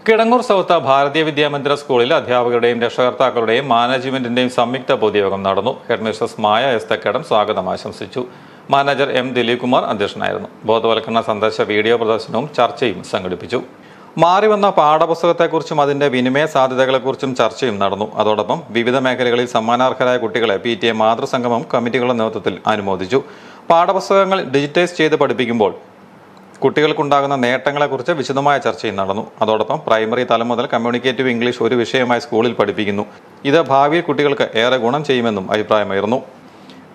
Kidangoor south ഭാരതീയ വിദ്യാമന്ദിര സ്കൂളിൽ അധ്യാപകരുടെയും രക്ഷകർത്താക്കളുടെയും മാനേജ്മെന്റിന്റെയും സംയുക്ത പൊതുയോഗം നടന്നു. ഹെഡ്മിസ്ട്രസ് മായ എസ് തെക്കടം സ്വാഗതം ആശംസിച്ചു. മാനേജർ എം ദിലീപ് കുമാർ അധ്യക്ഷനായിരുന്നു. ബോധവൽക്കരണ സന്ദേശ വീഡിയോ പ്രദർശനവും ചർച്ചയും സംഘടിപ്പിച്ചു. മാറിവന്ന പാഠപുസ്തകത്തെക്കുറിച്ചും അതിന്റെ വിനിമയ സാധ്യതകളെക്കുറിച്ചും ചർച്ചയും നടന്നു. അതോടൊപ്പം വിവിധ മേഖലകളിൽ സമ്മാനാർഹരായ കുട്ടികളെ PTA മാതൃസംഗമം കമ്മിറ്റികളുടെ നേതൃത്വത്തിൽ അനുമോദിച്ചു. പാഠപുസ്തകങ്ങൾ ഡിജിറ്റൈസ് ചെയ്ത് പഠിപ്പിക്കുമ്പോൾ കുട്ടികൾക്കുണ്ടാകുന്ന നേട്ടങ്ങളെക്കുറിച്ച് വിശദമായ ചർച്ചയും നടന്നു. അതോടൊപ്പം പ്രൈമറി തലം മുതൽ കമ്മ്യൂണിക്കേറ്റീവ് ഇംഗ്ലീഷ് ഒരു വിഷയമായി സ്കൂളിൽ പഠിപ്പിക്കുന്നു. ഇത് ഭാവിയിൽ കുട്ടികൾക്ക് ഏറെ ഗുണം ചെയ്യുമെന്നും അഭിപ്രായമായിരുന്നു.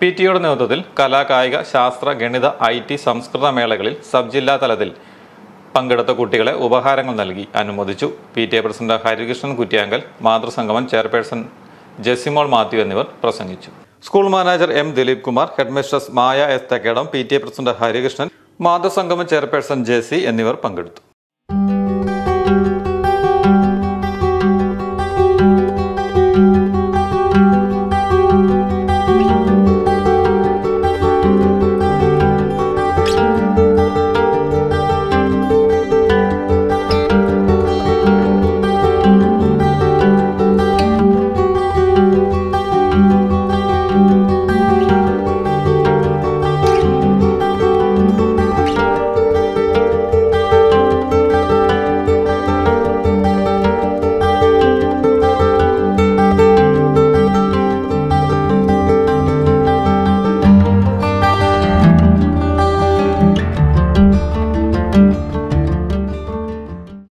PTA നേതൃത്വത്തിൽ കലാ, കായിക, ശാസ്ത്ര, ഗണിത, IT, സംസ്കൃത മേളകളിൽ സബ് ജില്ലാ തലത്തിൽ പങ്കെടുത്ത കുട്ടികളെ ഉപഹാരങ്ങൾ നൽകി അനുമോദിച്ചു. PTA പ്രസിഡന്റ് ഹരികൃഷ്ണൻ കുറ്റ്യാങ്കൽ, മാതൃസംഗമം ചെയർപേഴ്സൺ ജെസിമോൾ മാത്യു എന്നിവർ പ്രസംഗിച്ചു. School manager M Dileep Kumar, headmistress Maya S Thekkedam, PTA president Harikrishnan, മാതൃസംഗമം ചെയർപേഴ്സൺ ജെസി എന്നിവർ പങ്കെടുത്തു.